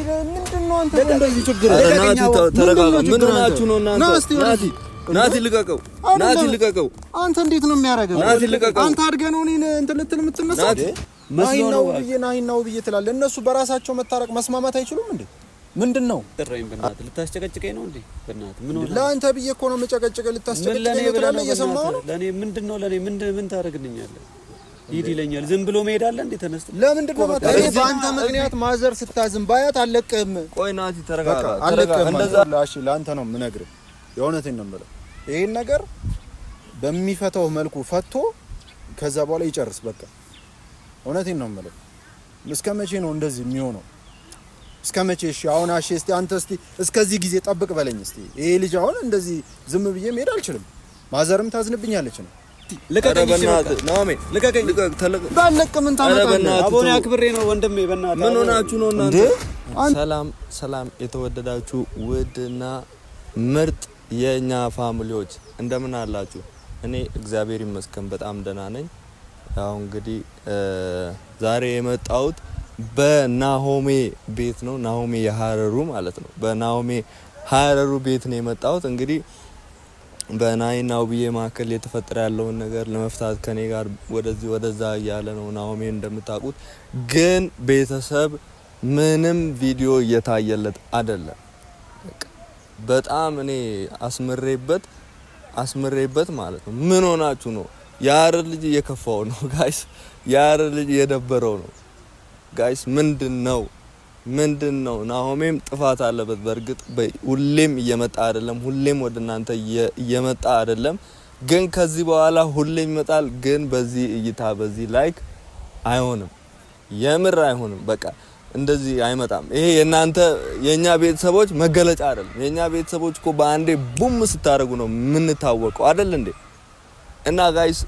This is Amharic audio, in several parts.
ምንድነው አንተ እንደዚህ ችግር ናቲ ተረጋጋ ምን ሆናችሁ ነው እናንተ ናቲ ልቀቀው አንተ እንዴት ነው የሚያረጋው ናቲ ልቀቀው አንተ አድርገህ ነው እኔን እንትን ልትል የምትነሳው ናሂናው ብዬ ትላለህ እነሱ በራሳቸው መታረቅ መስማማት አይችሉም እንዴ ምንድነው ጥራይም በእናትህ ልታስጨቀጭቀኝ ነው እንዴ በእናትህ ምን ሆነ ለአንተ ብዬ እኮ ነው መጨቀጭቀ ልታስጨቀጭቀኝ ነው ትላለህ እየሰማሁ ነው ለኔ ምንድነው ለኔ ምን ታረግልኛለህ ሂድ ይለኛል ዝም ብሎ መሄድ አለ እንዴ ተነስተ ለምንድን ነው ማለት እኔ በአንተ ምክንያት ማዘር ስታዝም ባያት አለቅህም ቆይ ናቲ ተረጋጋ እንደዛ ላሽ ለአንተ ነው የምነግርህ የእውነቴን ነው የምልህ ይሄን ነገር በሚፈታው መልኩ ፈቶ ከዛ በኋላ ይጨርስ በቃ እውነቴን ነው የምልህ እስከመቼ ነው እንደዚህ የሚሆነው እስከመቼ እሺ አሁን አሺ እስቲ አንተ እስቲ እስከዚህ ጊዜ ጠብቅ በለኝ እስቲ ይሄ ልጅ አሁን እንደዚህ ዝም ብዬ መሄድ አልችልም ማዘርም ታዝንብኛለች ነው ልቀቀኝ ናሜ ልቀቀኝ ባለቅ ምን ታመጣለህ አቦኔ አክብሬ ነው ወንድሜ በእናትህ ምን ሆናችሁ ነው እናንተ ሰላም የተወደዳችሁ ውድና ምርጥ የኛ ፋሚሊዎች እንደምን አላችሁ እኔ እግዚአብሔር ይመስገን በጣም ደህና ነኝ ያው እንግዲህ ዛሬ የመጣሁት በናሆሜ ቤት ነው ናሆሜ የሐረሩ ማለት ነው በናሆሜ ሐረሩ ቤት ነው የመጣሁት እንግዲህ በናይና ውብዬ ማከል የተፈጠረ ያለውን ነገር ለመፍታት ከኔ ጋር ወደዚህ ወደዛ ያለ ነው ናሆሜ እንደምታውቁት ግን ቤተሰብ ምንም ቪዲዮ እየታየለት አይደለም በጣም እኔ አስመሬበት ማለት ነው ምን ሆናችሁ ነው ያረር ልጅ እየከፋው ነው ጋይስ ያረር ልጅ እየደበረው ነው ጋይስ ምንድነው ናሆሜም ጥፋት አለበት በርግጥ ሁሌም እየመጣ አይደለም ሁሌም ወደናንተ እየመጣ አይደለም ግን ከዚህ በኋላ ሁሌም ይመጣል ግን በዚህ እይታ በዚህ ላይክ አይሆንም የምር አይሆንም በቃ እንደዚህ አይመጣም ይሄ የኛ ቤተሰቦች መገለጫ አይደለም የኛ ቤተሰቦች እኮ በአንዴ ቡም ስታረጉ ነው ምን ታወቀው አይደል እንዴ እና ጋይስ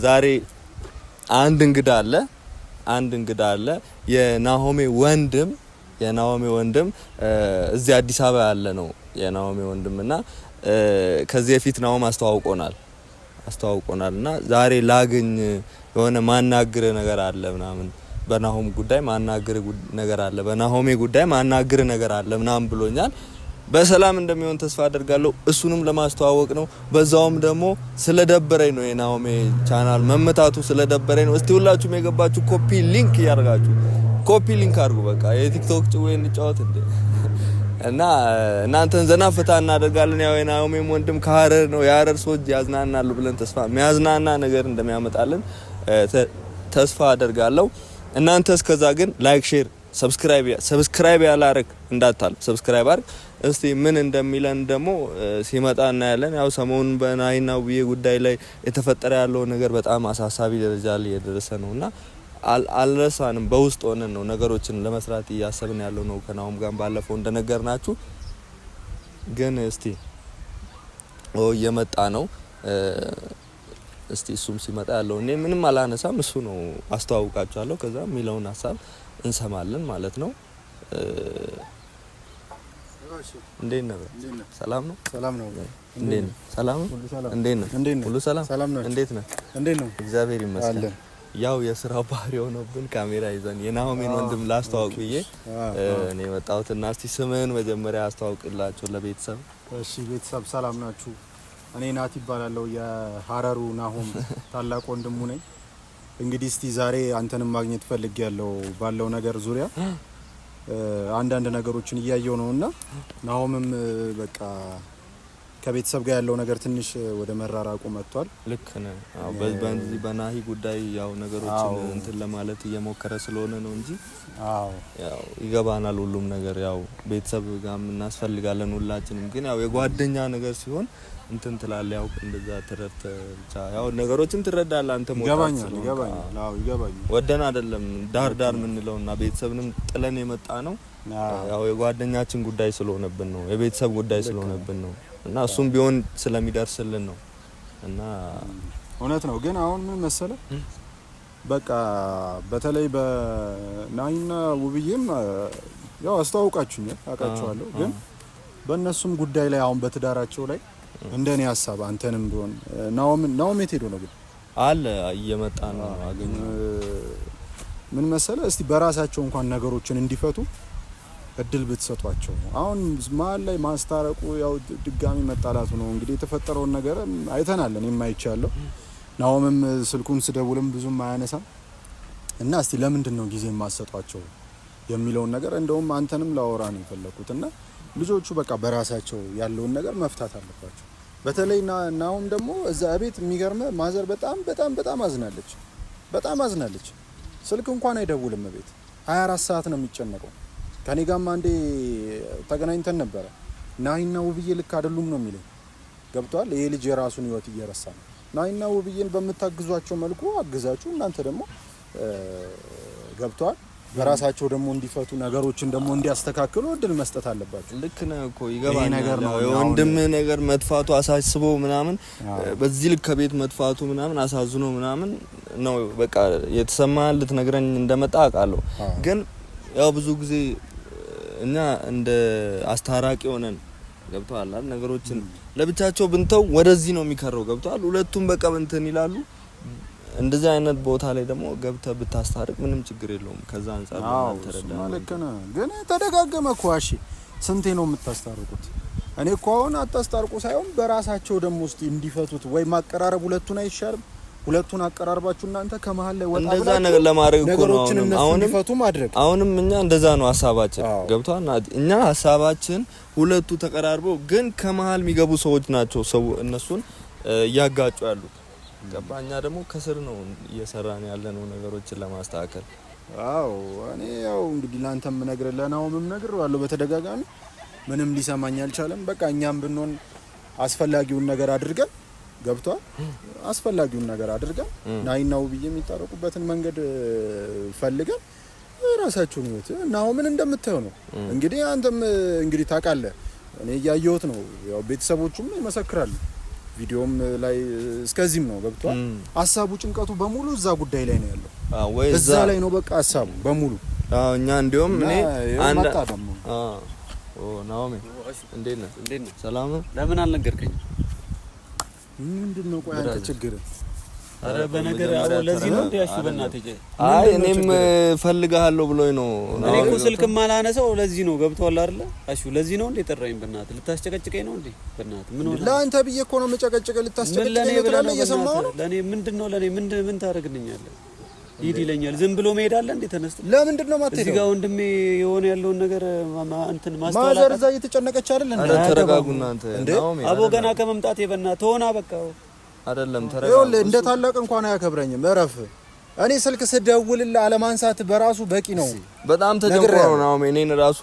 ዛሬ አንድ እንግዳ አለ የናሆሜ ወንድም እዚህ አዲስ አበባ ያለ ነው የናሆሜ ወንድምና ከዚህ በፊት ናሆም አስተዋውቆናልና ዛሬ ላግኝ የሆነ ማናገር ነገር አለ ምናምን በናሆም ጉዳይ ማናገር ነገር አለ በናሆሜ ጉዳይ ማናገር ነገር አለ ምናምን ብሎኛል በሰላም እንደሚሆን ተስፋ አደርጋለሁ እሱንም ለማስተዋወቅ ነው በዛውም ደግሞ ስለደበረኝ ነው የናሆሜ ቻናል መመታቱ ስለደበረኝ ነው እስቲ ሁላችሁም የገባችሁ ኮፒ ሊንክ አድርጉ በቃ የቲክቶክ ጭዌ እንጫወት እንዴ እና እናንተን ዘና ፈታ እናደርጋለን ያው የናሆሜም ወንድም ከሐረር ነው የሐረር ሰዎች ያዝናናሉ ብለን ተስፋ የሚያዝናና ነገር እንደሚያመጣልን ተስፋ አደርጋለሁ እናንተ እስከዛ ግን ላይክ ሼር ሰብስክራይብ ያላረክ እንዳታል ሰብስክራይብ አድርግ እስቲ ምን እንደሚለን ደግሞ ሲመጣ እናያለን ያው ሰሞኑን በናይና ውብዬ ጉዳይ ላይ የተፈጠረ ያለው ነገር በጣም አሳሳቢ ደረጃ ላይ የደረሰ ነውና አልረሳንም በውስጥ ሆነን ነው ነገሮችን ለመስራት እያሰብን ያለው ነው ከናሆም ጋር ባለፈው እንደነገርናችሁ ግን እስቲ እየመጣ ነው እስቲ እሱም ሲመጣ ያለው እኔ ምንም አላነሳም እሱ ነው አስተዋውቃችኋለሁ ከዛ ሚለውን ሐሳብ እንሰማለን ማለት ነው እንዴት ነህ ሰላም ነው እንዴት ነህ ሰላም ነው ሁሉ ሰላም እንዴት ነህ እግዚአብሔር ይመስገን ያው የሥራው ባህሪ ሆኖብን ካሜራ ይዘን የናሆሜን ወንድም ላስተዋውቅ ብዬ እኔ መጣሁትና እስቲ ስምህን መጀመሪያ አስተዋውቅላችሁ ለቤተሰብ እሺ ቤተሰብ ሰላም ናችሁ እኔ ናቲ ይባላልው የሐረሩ ናሆም ታላቅ ወንድሙ ነኝ እንግዲህ እስቲ ዛሬ አንተንም ማግኘት ፈልጌያለሁ ባለው ነገር ዙሪያ አንዳንድ ነገሮችን እያየው ነውና ናሆምም በቃ ከቤተሰብ ጋር ያለው ነገር ትንሽ ወደ መራራቁ መጥቷል ልክ ነህ አዎ በዚህ በናሂ ጉዳይ ያው ነገሮችን እንትን ለማለት እየሞከረ ስለሆነ ነው እንጂ ያው ይገባናል ሁሉም ነገር ያው ቤተሰብ ጋር እናስፈልጋለን ሁላችንም ግን ያው የጓደኛ ነገር ሲሆን እንትን ትላለህ ያው እንደዛ ተረተ ብቻ ያው ነገሮችን ትረዳለህ አንተ ይገባኛል ወደን አይደለም ዳር ምንለውና ቤተሰብንም ጥለን የመጣ ነው ያው የጓደኛችን ጉዳይ ስለሆነብን ነው የቤተሰብ ጉዳይ ስለሆነብን ነው እና እሱም ቢሆን ስለሚደርስልን ነው እና እውነት ነው ግን አሁን ምን መሰለ በቃ በተለይ በናይና ውብዬም ያው አስተዋውቃችሁኛል አቃችኋለሁ ግን በእነሱም ጉዳይ ላይ አሁን በትዳራቸው ላይ እንደኔ ሐሳብ አንተንም ቢሆን ናሆም የት ሄዶ ነው ግን አለ እየመጣ ነው አገኘ ምን መሰለ እስቲ በራሳቸው እንኳን ነገሮችን እንዲፈቱ እድል ብትሰጧቸው። አሁን መሀል ላይ ማስታረቁ ያው ድጋሚ መጣላቱ ነው እንግዲህ የተፈጠረውን ነገር አይተናል። እኔም አይቻለሁ። ናሆምም ስልኩን ስደውልም ብዙም አያነሳም እና እስቲ ለምንድን ነው ጊዜ የማሰጧቸው የሚለውን ነገር እንደውም አንተንም ላወራ ነው የፈለኩት። እና ልጆቹ በቃ በራሳቸው ያለውን ነገር መፍታት አለባቸው። በተለይ ናሆም ደግሞ እዛ ቤት የሚገርመ ማዘር በጣም አዝናለች። በጣም አዝናለች። ስልክ እንኳን አይደውልም ቤት 24 ሰዓት ነው የሚጨነቀው። ከኔ ጋርም አንዴ ተገናኝተን ነበረ። ናሂና ውብዬ ልክ አይደሉም ነው የሚለኝ። ገብቷል። ይሄ ልጅ የራሱን ህይወት እየረሳ ነው። ናሂና ውብዬን በምታግዟቸው መልኩ አግዛችሁ እናንተ ደግሞ ገብቷል በራሳቸው ደግሞ እንዲፈቱ ነገሮችን ደግሞ እንዲያስተካክሉ እድል መስጠት አለባቸው። ልክ ነው እኮ ይገባኛል። የወንድም ነገር መጥፋቱ አሳስቦ ምናምን በዚህ ልክ ከቤት መጥፋቱ ምናምን አሳዝኖ ምናምን ነው በቃ የተሰማን ልትነግረኝ እንደመጣ አውቃለሁ። ግን ያው ብዙ ጊዜ እኛ እንደ አስታራቂ ሆነን ገብቷል አይደል ነገሮችን ለብቻቸው ብንተው ወደዚህ ነው የሚከረው። ገብቷል ሁለቱም በቃ እንትን ይላሉ። እንደዚህ አይነት ቦታ ላይ ደግሞ ገብተህ ብታስታርቅ ምንም ችግር የለውም። ከዛ አንፃር ነው ተረዳኝ ማለት ነው። ግን ተደጋገመ እኮ እሺ፣ ስንቴ ነው የምታስታርቁት? እኔ እኮ አሁን አታስታርቁ ሳይሆን በራሳቸው ደግሞ ውስጥ እንዲፈቱት ወይ ማቀራረብ ሁለቱን አይሻልም? ሁለቱን አቀራርባችሁ እናንተ ከመሃል ላይ ወጣ እንደዛ ነገር ለማድረግ እኮ ነው አሁን እንዲፈቱ ማድረግ። አሁንም እኛ እንደዛ ነው ሐሳባችን። ገብቷል። እኛ ሐሳባችን ሁለቱ ተቀራርበው ግን ከመሃል የሚገቡ ሰዎች ናቸው ሰው እነሱን እያጋጩ ያሉት። ገባኛ ደግሞ ከስር ነው እየሰራን ያለነው ነገሮችን ለማስተካከል። አዎ እኔ ያው እንግዲህ ላንተም ነግረህ ለናሆምም ነግሬዋለሁ በተደጋጋሚ ምንም ሊሰማኝ አልቻለም። በቃ እኛም ብንሆን አስፈላጊውን ነገር አድርገን ገብቷል። አስፈላጊውን ነገር አድርገን ናሂና ውብዬ የሚታረቁበትን መንገድ ፈልገን ራሳቸውን ህይወት ናሆምን እንደምታየው ነው እንግዲህ አንተም እንግዲህ ታውቃለህ። እኔ እያየሁት ነው ያው ቤተሰቦቹም ይመሰክራሉ። ቪዲዮም ላይ እስከዚህም ነው ገብቷል። ሐሳቡ ጭንቀቱ በሙሉ እዛ ጉዳይ ላይ ነው ያለው። እዛ ላይ ነው በቃ ሐሳቡ በሙሉ። እኛ እንደውም እኔ አንድ ናሆም እንዴት ነህ? ሰላም ነው? ለምን አልነገርከኝ? ምንድነው ቆይ አንተ ችግር? አረ በነገር አዎ ለዚህ ነው ያሹ በእናትህ። አይ እኔም ፈልጋለሁ ብሎኝ ነው። እኔ እኮ ስልክም አላነሳው ለዚህ ነው ገብቷል አይደል? አሹ ለዚህ ነው እንዴ ጠራኝ? በእናትህ ልታስጨቀጭቀኝ ነው እንዴ? በእናትህ ምን ሆነ? ለአንተ ብዬ እኮ ነው መጨቀጨቀ ልታስጨቀጭቀኝ ነው እየሰማሁ ነው። ለኔ ምንድነው ለኔ ምን ታረግልኛለህ? ሂድ ይለኛል። ዝም ብሎ መሄድ አለ እንዴ? ተነስተ ለምንድን ነው ማትሄደው? እዚህ ጋር ወንድሜ የሆነ ያለውን ነገር እንትን ማስተዋል ማዘር እዛ እየተጨነቀች አይደል እንዴ? አረ ተረጋጉና አንተ ናሆም አቦ ገና ከመምጣቴ በእናትህ ሆና በቃ አይደለም ተረጋጋ። እንደ ታላቅ እንኳን አያከብረኝም። እረፍ። እኔ ስልክ ስደውልልህ አለማንሳት በራሱ በቂ ነው። በጣም ተጨንቆ ነው እኔን ራሱ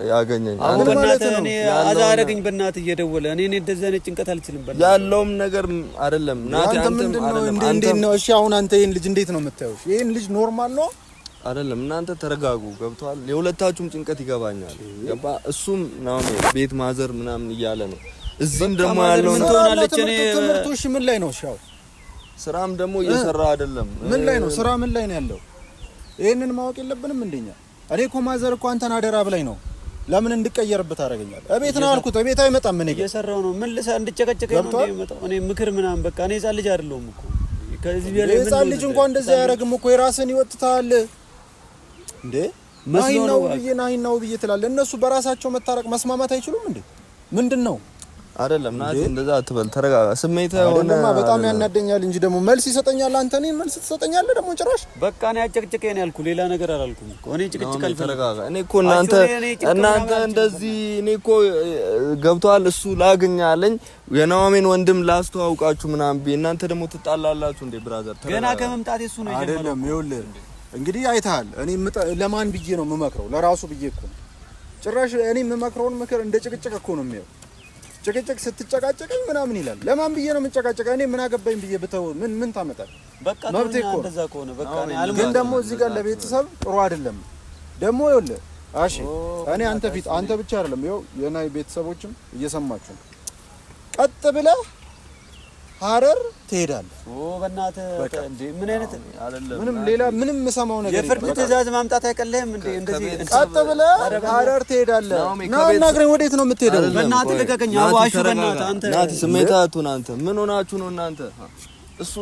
ያገኘኝ። አሁን በእናትህ እኔ አዛረግኝ በእናትህ እየደወለ እኔ እንደዛ አይነት ጭንቀት አልችልም። በእናትህ ያለውም ነገር አይደለም ናቲ አንተ ነው እሺ። አሁን አንተ ይሄን ልጅ እንዴት ነው የምታየው? ይሄን ልጅ ኖርማል ነው አይደለም? እናንተ ተረጋጉ። ገብቷል። የሁለታችሁም ጭንቀት ይገባኛል። ገባ? እሱም ነው ቤት ማዘር ምናምን እያለ ነው። እዚህም ደግሞ ያለው ምን ትሆናለች? እኔ ትምህርቶሽ ምን ላይ ነው? ሻው ስራም ደግሞ እየሰራ አይደለም። ምን ላይ ነው ስራ? ምን ላይ ነው ያለው? ይሄንን ማወቅ የለብንም እንደኛ። እኔ እኮ ማዘር እኮ አንተን አደራ ብላኝ ነው። ለምን እንድቀየርበት አደረገኛል? እቤት ነው አልኩት። እቤት አይመጣም። ምን እየሰራው ነው? ምን ልሳ እንድጨቀጨቀኝ ነው እንደሚመጣው? እኔ ምክር ምናምን በቃ እኔ ሕፃን ልጅ አይደለሁም እኮ። ከዚህ በላይ ምን ሕፃን ልጅ እንኳን እንደዛ ያረግም እኮ የራስን ይወጥታል እንዴ? ናሂና ውብዬ ትላለህ። እነሱ በራሳቸው መታረቅ መስማማት አይችሉም እንዴ? ምንድነው? አይደለም ናቲ እንደዛ አትበል፣ ተረጋጋ። ስሜታዊ ሆነ በጣም ያናደኛል እንጂ ደግሞ መልስ ይሰጠኛል። አንተ እኔን መልስ ትሰጠኛለህ ደግሞ ጭራሽ። በቃ እኔ አጨቅጭቀኝ ነው ያልኩህ፣ ሌላ ነገር አላልኩም እኮ። እኔ ጭቅጭቅ አልፈልግም። ተረጋጋ። እኔ እኮ እናንተ እንደዚህ እኔ እኮ ገብቷል። እሱ ላግኛለኝ የናሆሜን ወንድም ላስተዋውቃችሁ ምናምን ቢ እናንተ ደግሞ ትጣላላችሁ እንዴ? ብራዘር ገና ከመምጣት እሱ ነው የጀመረው። አይደለም ይኸውልህ እንግዲህ አይተሃል። እኔ ለማን ብዬ ነው የምመክረው? ለራሱ ብዬ እኮ ነው። ጭራሽ እኔ የምመክረውን ምክር እንደ ጭቅጭቅ እኮ ነው የሚያው። ጭቅጭቅ ስትጨቃጨቀኝ ምናምን ይላል። ለማን ብዬ ነው የምንጨቃጨቀው? እኔ ምን አገባኝ ብዬ ብተው ምን ታመጣል? በቃ መብቴ እኮ እንደዛ ከሆነ በቃ እኔ ግን ደግሞ እዚህ ጋር ለቤተሰብ ጥሩ አይደለም። ደግሞ ይኸውልህ እሺ እኔ አንተ ፊት አንተ ብቻ አይደለም ይኸው የናይ ቤተሰቦችም እየሰማችሁ ነው። ቀጥ ብለህ ሐረር ትሄዳለህ። በእናትህ እንዴ ምን አይነት አይደለም። ምንም ሌላ ምንም የምሰማው ነገር የፍርድ ትዕዛዝ ማምጣት አይቀልህም እንዴ? እንደዚህ ቀጥ ብለህ ሐረር ትሄዳለህ። ናግረኝ፣ ወዴት ነው የምትሄደው? በእናትህ ልቀቀኝ። አዋሹ በእናትህ አንተ ናቲ ስሜታቱን አንተ ምን ሆናችሁ ነው እናንተ? እሱ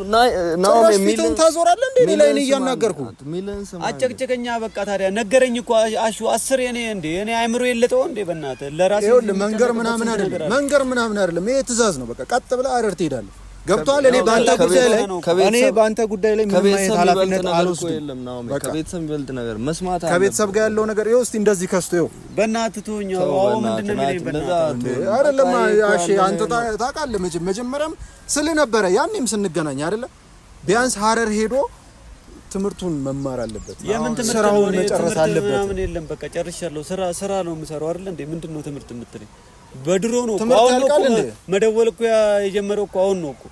ነው የሚልን ታዞራለህ እንዴ? ሌላ እኔ እያናገርኩ ሚልን ስማ አጨቅጨቀኛ በቃ ታዲያ ነገረኝ እኮ አሹ 10 እኔ አይምሮ የለጠው እንዴ በእናትህ ለራሴ ይኸውልህ መንገር ምናምን አይደለም ይሄ ትእዛዝ ነው በቃ ቀጥ ብለህ አረር ትሄዳለህ ገብቷል እኔ ባንተ ጉዳይ ላይ ምንም አይነት ኃላፊነት አልወስድም ከቤተሰብ ይበልጥ ነገር መስማት አለ ከቤተሰብ ጋር ያለው ነገር ይኸው እስቲ እንደዚህ ከስቶ ይኸው በእናትህ ተወኝ አዎ ምንድነው የሚለኝ በእናትህ አይደለም እሺ አንተ ታውቃለህ መጀመሪያም ስል ነበረ ያኔም ስንገናኝ አይደለ ቢያንስ ሀረር ሄዶ ትምህርቱን መማር አለበት ስራውን መጨረስ አለበት ምናምን የለም በቃ ጨርሻለሁ ስራ ነው የምሰራው አይደል እንዴ ምንድነው ትምህርት የምትለኝ በድሮ ነው አሁን እኮ መደወል እኮ የጀመረው እኮ አሁን ነው እኮ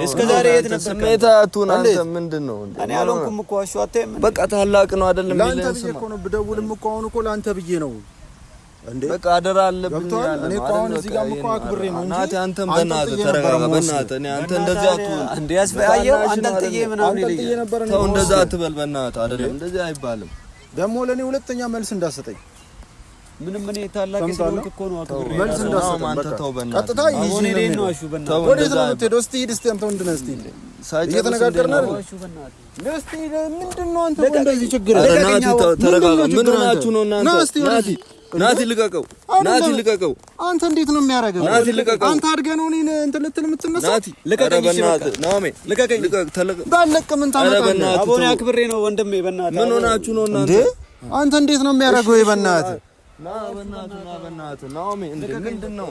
እስከ ዛሬ የት ነበር ስሜታቱን አንተ ምንድነው እንዴ እኔ አልሆንኩም እኮ አሹ አታይም በቃ ታላቅ ነው አይደለም ለአንተ ብዬ እኮ ነው ብደውልም እኮ አሁን እኮ ለአንተ ብዬ ነው እንዴ በቃ አደራ አለብኝ እኔ እኮ አሁን እዚህ ጋር እኮ አክብሬ ነው እንጂ ናቲ አንተም በእናትህ ተረጋጋ በእናትህ እኔ አንተ እንደዚህ አትሁን እንዴ ያስፈያየው አንጠልጥዬ ምናምን ይለኛል ተው እንደዛ አትበል በእናትህ አይደለም እንደዚህ አይባልም ደግሞ ለኔ ሁለተኛ መልስ እንዳሰጠኝ ምንም እኔ ታላቅ ስለሆንክ እኮ ነው አክብሬ መልስ እንዳሰጠኝ አንተ ተው በእናትህ ቀጥታ አሁን እኔ ነው አሹ በእናትህ ወዴት ነው የምትሄደው እስቲ ሂድ እስቲ አንተ ምንድነው እስቲ እየተነጋገርን አይደል አሹ በእናትህ ለስቲ ምንድነው አንተ እንደዚህ ችግር ናቲ ተረጋጋ ምን ሆናችሁ ነው እናንተ ናቲ ልቀቀው አንተ እንዴት ነው የሚያደርገው ናቲ ልቀቀው አንተ አድገህ ነው እኔን እንትን ልትል የምትነሳው ናቲ ልቀቀኝ በእናትህ ናሜ ልቀቀኝ ባለቅ ምን ታመጣለህ አቦኔ አክብሬ ነው ወንድሜ በእናትህ ምን ሆናችሁ ነው እናንተ አንተ እንዴት ነው የሚያደርገው በእናትህ በእናትህ ናሜ ምንድነው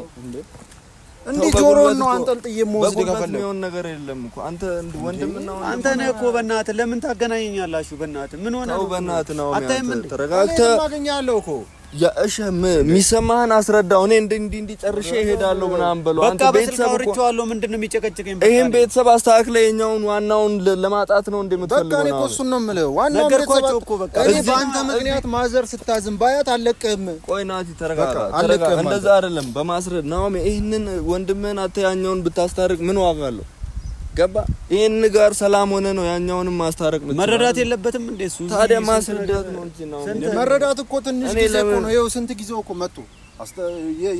እንዴ ጆሮውን ነው አንጠልጥዬ የምወስድ ከፈለክ የሆነ ነገር የለም እኮ አንተ ወንድምና አንተ ነህ እኮ በእናትህ ለምን ታገናኘኛላችሁ በእናትህ ምን ሆነ ነው በእናትህ ነው አታይም እንዴ ተረጋግተህ ማገኛለሁ እኮ ያእሺ የሚሰማህን አስረዳው እኔ እንዲ ጨርሼ እሄዳለሁ ምናምን በለው አንተ ቤተሰብ አውርቼዋለሁ ምንድነው የሚጨቀጭቀኝ ይሄን ቤተሰብ አስተካክለ የኛውን ዋናውን ለማጣት ነው እንደምትፈልገው በቃ እኔ እኮ እሱን ነው የምልህ ዋናው ቤተሰብ እኮ በቃ እኔ በአንተ ምክንያት ማዘር ስታዝም ባያት አለቅህም ቆይ ናቲ ተረጋጋ እንደዛ አይደለም በማስረድ ነው ይሄንን ወንድምህን አተያኛውን ብታስታርቅ ምን ዋጋ አለው ገባ ይሄን ጋር ሰላም ሆነ ነው ያኛውንም ማስታረቅ ነው መረዳት የለበትም እንዴ እሱ ታዲያ ማስረዳት ነው እንጂ ነው መረዳት እኮ ትንሽ ጊዜ እኮ ነው ይኸው ስንት ጊዜው እኮ መጡ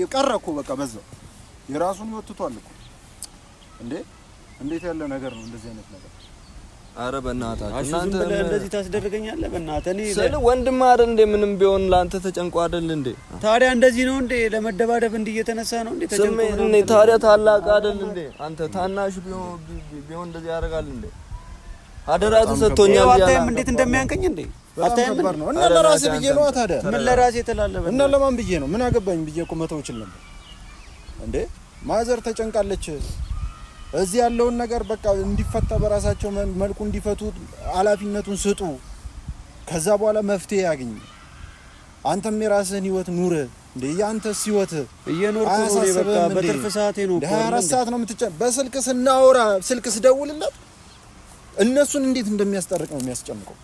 የቀረ እኮ በቃ በዛው የራሱን ይወጥቷል እኮ እንዴ እንዴት ያለ ነገር ነው እንደዚህ አይነት ነገር አረ በእናታችሁ እናንተ እንደዚህ ታስደርገኛለህ በእናትህ እኔ ስለ ወንድም አይደል እንዴ ምንም ቢሆን ላንተ ተጨንቆ አይደል እንዴ ታዲያ እንደዚህ ነው እንዴ ለመደባደብ እንዴ እየተነሳ ነው እንዴ ተጨንቆ እኔ ታዲያ ታላቅ አይደል እንዴ አንተ ታናሽ ቢሆን እንደዚህ ያደርጋል እንዴ አደራ ተሰጥቶኛል አታይም እንዴት እንደሚያንቀኝ እንዴ አታይም ነው እና ለራሴ ብዬ ነው ታዲያ ምን ለራሴ ተላለበ እና ለማን ብዬ ነው ምን አገባኝ ብዬ እኮ መተው ይችላል ነበር እንዴ ማዘር ተጨንቃለች እዚህ ያለውን ነገር በቃ እንዲፈታ በራሳቸው መልኩ እንዲፈቱት ኃላፊነቱን ስጡ ከዛ በኋላ መፍትሄ ያገኝ አንተም የራስህን ህይወት ኑር እንዴ ያንተስ ህይወት እየኖርኩ ነው በቃ በትርፍ ሰዓቴ ነው 24 ሰዓት ነው በስልክ ስናወራ ስልክ ስደውልለት እነሱን እንዴት እንደሚያስጠርቅ ነው የሚያስጨንቀው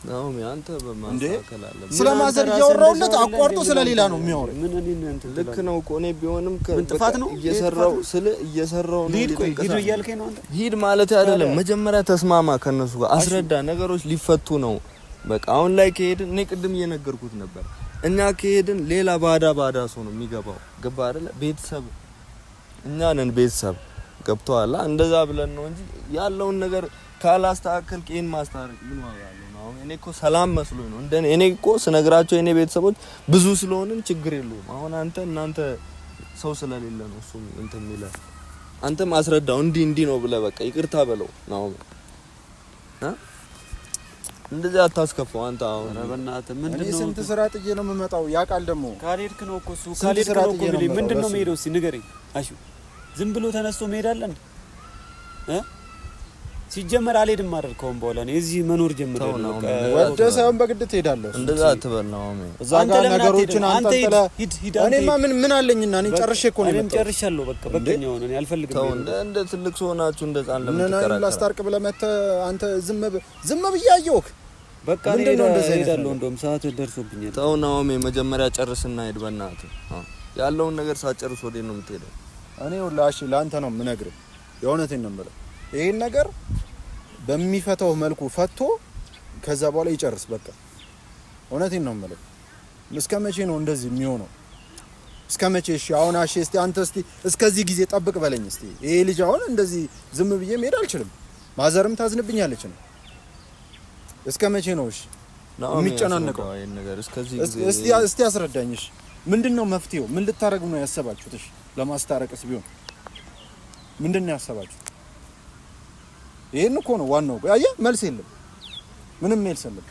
ነው አንተ በማስተካከል አለ ስለማዘር እያወራውለት አቋርጦ ስለሌላ ነው የሚያወራው ምን እኔ እንትን ልክ ነው እኮ እኔ ቢሆንም ጥፋት ነው እየሰራው ነው ሂድ እያልከኝ ነው አንተ ሂድ ማለት አይደለም መጀመሪያ ተስማማ ከነሱ ጋር አስረዳ ነገሮች ሊፈቱ ነው በቃ አሁን ላይ ከሄድን እኔ ቅድም እየነገርኩት ነበር እኛ ከሄድን ሌላ ባዳ ሰው ነው የሚገባው ገባ አይደለ ቤተሰብ እኛ ነን ቤተሰብ ገብቷል እንደዛ ብለን ነው እንጂ ያለውን ነገር ካላስተካከል ከእን ማስተካከል ምን ዋጋ አለው ነው እኔ እኮ ሰላም መስሎኝ ነው እንደኔ እኔ እኮ ስነግራቸው እኔ ቤተሰቦች ብዙ ስለሆነን ችግር የለውም አሁን እናንተ ሰው ስለሌለ ነው እሱ እንትን የሚለው አንተ ማስረዳው እንዲ ነው ብለህ በቃ ይቅርታ በለው ነው እንደዚህ አታስከፋው አንተ አሁን በእናትህ ምንድነው ስንት ስራ ጥዬ ነው የምመጣው ያቃል ደግሞ ካልሄድክ ነው እኮ እሱ ካልሄድክ ነው እኮ ምንድነው የምሄደው እስኪ ንገረኝ አሹ ዝም ብሎ ተነስቶ መሄድ አለ እንዴ ሲጀመር አልሄድም አደረከው በኋላ ነው እዚህ መኖር ጀምሬያለሁ ወደ ሳይሆን በግድ ትሄዳለህ እንደዛ አትበል ነው እዛ ጋር ነገሮችን አንተ እኔማ ምን አለኝና እኔ ጨርሼ እኮ ነው እኔም ጨርሻለሁ በቃ በቀኛው ነው እኔ አልፈልግም ተው እንደ ትልቅ ሰው ናችሁ እንደዛን ለምትከራከራ ላስታርቅ ብለህ መተህ አንተ ዝም ብያየውክ በቃ ነው እንደዛ ሄዳለሁ እንደውም ሰዓት ደርሶብኛል ተው ናኦሚ መጀመሪያ ጨርስና ሄድ በእናትህ ያለውን ነገር ሳጨርስ ወዴት ነው የምትሄደው እኔ ወላሂ ላንተ ነው የምነግርህ የእውነቴን ነው የምልህ ይሄን ነገር በሚፈታው መልኩ ፈቶ ከዛ በኋላ ይጨርስ በቃ እውነቴን ነው የምልህ እስከ መቼ ነው እንደዚህ የሚሆነው እስከመቼ? እሺ አሁን አሺ እስቲ አንተ እስቲ እስከዚህ ጊዜ ጠብቅ በለኝ እስቲ። ይሄ ልጅ አሁን እንደዚህ ዝም ብዬ መሄድ አልችልም። ማዘርም ታዝንብኛለች ነው። እስከመቼ ነው እሺ የሚጨናነቀው? እስቲ አስረዳኝ። እሺ ምንድነው መፍትሄው? ምን ልታረጉ ነው ያሰባችሁት? እሺ ለማስታረቅስ ቢሆን ምንድነው ያሰባችሁት? ይሄን እኮ ነው ዋናው። አየህ መልስ የለም፣ ምንም መልስ የለም።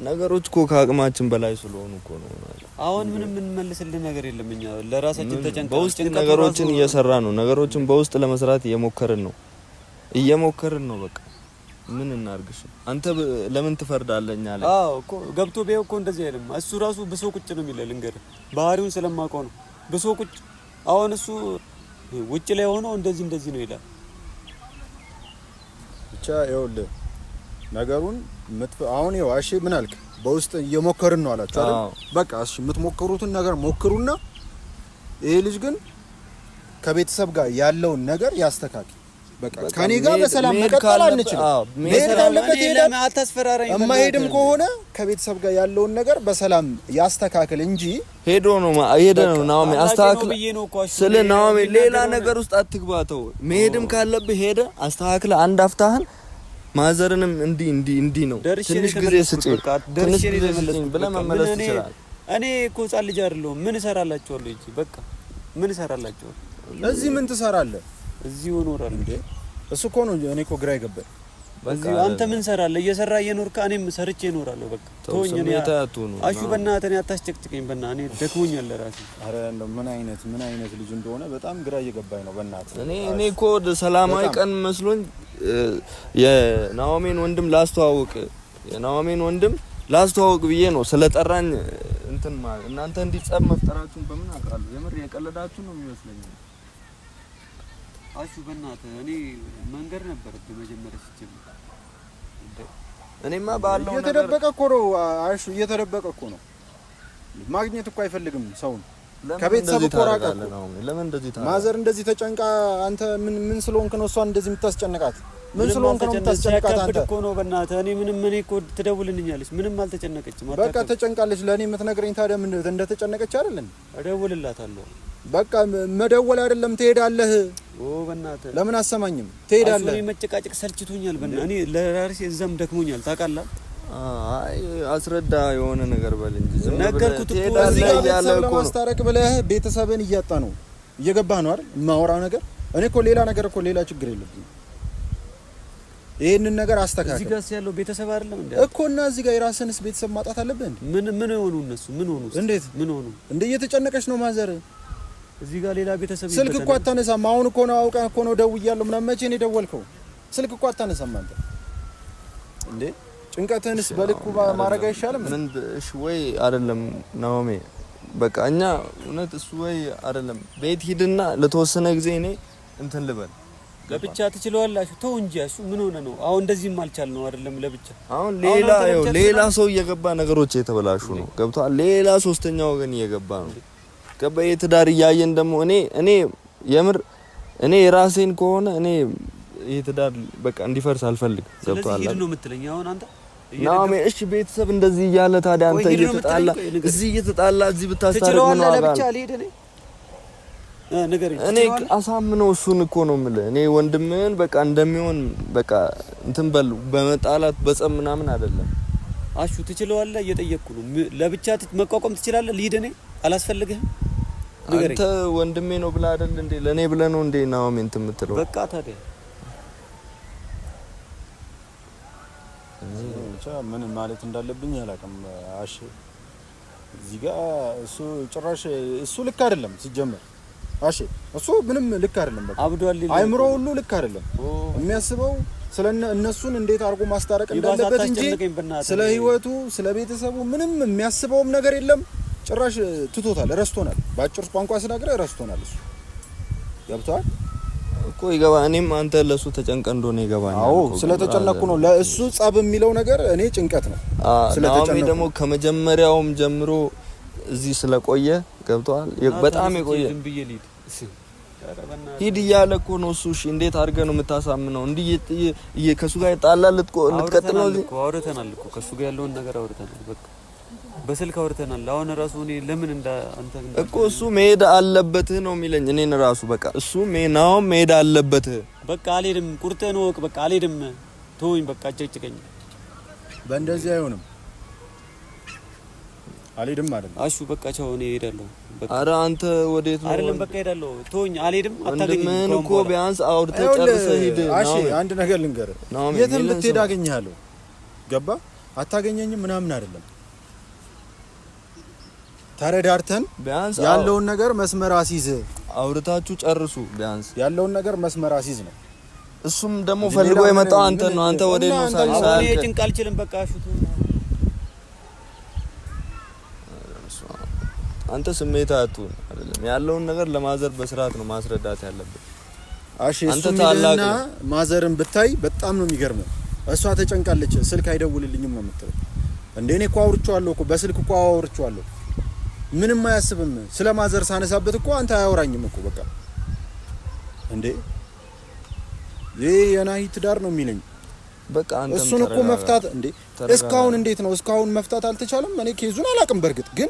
ነገሮች እኮ ከአቅማችን በላይ ስለሆኑ እኮ ነው። አሁን ምንም እንመልስልን ነገር የለም። እኛ ለራሳችን ተጨንቀን በውስጥ ነገሮችን እየሰራ ነው። ነገሮችን በውስጥ ለመስራት እየሞከርን ነው። በቃ ምን እናርግሽ? አንተ ለምን ትፈርዳለኛ አለ? አዎ እኮ ገብቶ ቢያው እኮ እንደዚህ አይደለም። እሱ ራሱ ብሶ ቁጭ ነው የሚለው። ልንገርህ ባህሪውን ስለማውቀው ነው። ብሶ ቁጭ አሁን እሱ ውጭ ላይ ሆኖ እንደዚህ ነው ይላል። ብቻ ይኸውልህ ነገሩን አሁን ይኸው እሺ ምን አልክ? በውስጥ እየሞከርን ነው አላችሁ አይደል? በቃ እሺ የምትሞክሩትን ነገር ሞክሩና ይሄ ልጅ ግን ከቤተሰብ ጋር ያለውን ነገር ያስተካክል። በቃ ከኔ ጋር በሰላም መቀጠል አንችልም። መሄድ ካለበት ይሄዳል። አታስፈራራኝ። የማይሄድም ከሆነ ከቤተሰብ ጋር ያለውን ነገር በሰላም ያስተካክል እንጂ ሄዶ ነው ናኦሚ አስተካክል። ስለ ናኦሚ ሌላ ነገር ውስጥ አትግባተው። መሄድም ካለብህ ሄደ አስተካክለ አንድ አፍታህን ማዘርንም እንዲ ነው ትንሽ ጊዜ ስጪ ብለህ መመለስ ትችላለህ። እኔ እኮ ህፃን ልጅ አይደለሁም። ምን እሰራላችኋለሁ እንጂ በቃ ምን እሰራላችኋለሁ? እዚህ ምን ትሰራለህ? እዚሁ እኖራለሁ እንዴ? እሱ እኮ ነው እኔ እኮ ግራ ይገባል። በዚህ አንተ ምን ሰራለህ? እየሰራ እየኖርካ እኔም ሰርቼ እኖራለሁ። በቃ ተወኝ። እኔ አሹ በእናትህ እኔ አታስጨቅጭቀኝ። በእናትህ እኔ ደክሞኛል ለራሴ። አረ እንደው ምን አይነት ልጅ እንደሆነ በጣም ግራ እየገባኝ ነው በእናትህ። እኔ እኮ ሰላማዊ ቀን መስሎኝ የናኦሚን ወንድም ላስተዋውቅ ብዬ ነው ስለጠራኝ እንትን ማለት እናንተ እንዲጸብ መፍጠራችሁን በምን አውቃለሁ? የምር የቀለዳችሁ ነው የሚመስለኝ። አሹ በእናትህ እኔ መንገር ነበረብኝ መጀመሪያ ሲጀምር። እኔማ ባለው ነገር እየተደበቀ እኮ ነው አሹ፣ እየተደበቀ እኮ ነው። ማግኘት እኮ አይፈልግም ሰውን። ከቤተሰብ እኮ ራቀ እኮ። ለምን እንደዚህ ታዲያ? ማዘር እንደዚህ ተጨንቃ አንተ ምን ስለሆንክ ነው እሷን እንደዚህ የምታስጨንቃት? ምን ስለሆንክ ነው የምታስጨንቃት አንተ? እኮ ነው በእናትህ እኔ እኮ ትደውልልኛለች። ምንም አልተጨነቀችም። በቃ ተጨንቃለች። ለኔ የምትነግረኝ ታዲያ ምን እንደተጨነቀች አይደል እንዴ? እደውልላታለሁ። በቃ መደወል አይደለም ትሄዳለህ። በእናትህ ለምን አሰማኝም? ትሄዳለህ። እኔ መጨቃጨቅ ሰልችቶኛል። በእናትህ እኔ ለራሴ እዛም ደክሞኛል ታውቃለህ። አይ አስረዳ፣ የሆነ ነገር በል እንጂ ዝም ብለህ ነገርኩት እኮ እዚህ ጋር ቤተሰብ ለማስታረቅ ብለህ ቤተሰብን እያጣ ነው። እየገባህ ነው አይደል? የማወራው ነገር እኔ እኮ ሌላ ችግር የለብኝም። ይሄንን ነገር አስተካክል። እዚህ ጋር ያለው ቤተሰብ አይደለም እንዴ እኮ እና እዚህ ጋር የራስንስ ቤተሰብ ማጣት አለብህ እንዴ? ምን ሆኑ እነሱ? ምን ሆኑ? እንዴት ምን ሆኑ? እንዴ እየተጨነቀች ነው ማዘር። እዚህ ጋር ሌላ ቤተሰብ ስልክ እኮ አታነሳም። አሁን እኮ ነው አውቀህ እኮ ነው ደውያለሁ ምናምን። መቼ ነው የደወልከው? ስልክ እኮ አታነሳም አንተ እንዴ። ጭንቀትህንስ በልኩ ማድረግ አይሻልም? ምን እሺ ወይ አይደለም ናኦሚ፣ በቃ እኛ እውነት እሱ ወይ አይደለም ቤት ሂድና ለተወሰነ ጊዜ እኔ እንትን ልበል። ለብቻ ትችለዋላችሁ። ተው እንጂ እሱ ምን ሆነ ነው አሁን? እንደዚህም አልቻል ነው አይደለም ለብቻ። አሁን ሌላ ሰው እየገባ ነገሮች የተበላሹ ነው። ገብቷል? ሌላ ሶስተኛ ወገን እየገባ ነው። ገባ የትዳር እያየን ደግሞ እኔ የምር እኔ የራሴን ከሆነ እኔ የትዳር በቃ እንዲፈርስ አልፈልግም። ገብቷል? ስለዚህ ሂድ ነው የምትለኝ አሁን አንተ? ናኦሚ እሺ ቤተሰብ እንደዚህ እያለ ታዲያ አንተ እየተጣላ እዚህ ብታስታርቅ ምን ዋጋ ለብቻ ልሄድ እኔ ነገር እኔ አሳምነው እሱን እኮ ነው የምልህ። እኔ ወንድምህን በቃ እንደሚሆን በቃ እንትን በል በመጣላት በጸም ምናምን አይደለም። አሹ ትችለዋለህ፣ እየጠየቅኩ ነው። ለብቻ መቋቋም ትችላለህ። ልሂድ እኔ አላስፈልግህም። አንተ ወንድሜ ነው ብለህ አይደል እንዴ? ለኔ ብለህ ነው እንዴ ናኦሚ እንትን የምትለው? በቃ ታዲያ ብቻ ምን ማለት እንዳለብኝ አላውቅም። አሽ እዚህ ጋር እሱ ጭራሽ እሱ ልክ አይደለም ሲጀመር። አሽ እሱ ምንም ልክ አይደለም። በቃ አብዷል። አይምሮ ሁሉ ልክ አይደለም። የሚያስበው ስለ እነሱን እንዴት አድርጎ ማስታረቅ እንዳለበት እንጂ ስለ ህይወቱ ስለ ቤተሰቡ ምንም የሚያስበውም ነገር የለም። ጭራሽ ትቶታል፣ ረስቶናል። በአጭር ቋንቋ ስናገር ረስቶናል። እሱ ገብቷል እኮ ይገባ። እኔም አንተ ለሱ ተጨንቀ እንደሆነ ይገባኛል። አዎ ስለተጨነኩ ነው። ለእሱ ጸብ የሚለው ነገር እኔ ጭንቀት ነው ስለተጨነኩ። ናኦሚ ደግሞ ከመጀመሪያውም ጀምሮ እዚህ ስለቆየ ገብቷል። በጣም የቆየ ሂድ እያለ እኮ ነው እሱ። እሺ እንዴት አድርገህ ነው የምታሳምነው? እንዲህ ከሱ ጋር ይጣላል ልትቀጥል ነው? እዚህ አውርተናል እኮ ከሱ ጋር ያለውን ነገር አውርተናል። በቃ በስልክ አውርተናል። አሁን ራሱ እኔ ለምን አንተ እኮ እሱ መሄድ አለበት ነው የሚለኝ እኔን ራሱ በቃ እሱ ነው መሄድ አለበት። በቃ አልሄድም፣ ቁርጥህን ወቅ። በቃ አልሄድም፣ ተወኝ፣ በቃ አጨጭቀኝ። በእንደዚህ አይሆንም። አልሄድም አይደል? አሹ በቃ ቻው፣ እኔ እሄዳለሁ። በቃ ኧረ አንተ ወዴት ነው? አይደለም በቃ እሄዳለሁ፣ ተወኝ፣ አልሄድም፣ አታገኝም። ምን እኮ ቢያንስ አውርተህ ጨርሰህ ሂድ። እሺ አንድ ነገር ልንገርህ፣ የትም ብትሄድ አገኘሃለሁ። ገባ? አታገኘኝም ምናምን አይደለም። ተረዳርተን ቢያንስ ያለውን ነገር መስመር አስይዝ። አውርታችሁ ጨርሱ። ቢያንስ ያለውን ነገር መስመር አስይዝ ነው። እሱም ደግሞ ፈልጎ የመጣው አንተ ነው። አንተ ወዴት ነው ሳይሳል? እኔ ጭንቅ አልችልም። በቃ አሹ አንተ ስሜት አትሁን። አይደለም ያለውን ነገር ለማዘር በስርዓት ነው ማስረዳት ያለብህ። እሺ አንተ ታላቅና ማዘርን ብታይ በጣም ነው የሚገርመው። እሷ ተጨንቃለች። ስልክ አይደውልልኝም ነው የምትለው። እንዴ እኔ እኮ አውርቼዋለሁ እኮ በስልክ እኮ አውርቼዋለሁ። ምንም አያስብም። ስለ ማዘር ሳነሳበት እኮ አንተ አያወራኝም እኮ በቃ እንዴ ይሄ የናሂ ትዳር ነው የሚለኝ። በቃ አንተ እሱን እኮ መፍታት እንዴ እስካሁን እንዴት ነው እስካሁን መፍታት አልተቻለም? እኔ ኬዙን አላውቅም በርግጥ ግን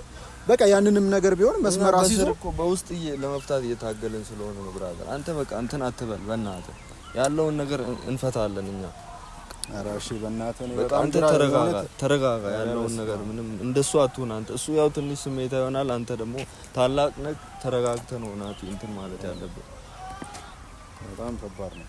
በቃ ያንንም ነገር ቢሆን መስመር አስይዞ እኮ በውስጥ ለመፍታት እየታገልን ስለሆነ ነው ብራዘር። አንተ በቃ እንትን አትበል በእናትህ። ያለውን ነገር እንፈታለን እኛ። ኧረ እሺ በእናትህ ነው በቃ አንተ ተረጋጋ። ያለውን ነገር ምንም እንደሱ አትሁን አንተ። እሱ ያው ትንሽ ስሜታ ይሆናል። አንተ ደግሞ ታላቅ ነህ። ተረጋግተህ ነው ናቲ እንትን ማለት ያለብህ። በጣም ከባድ ነው።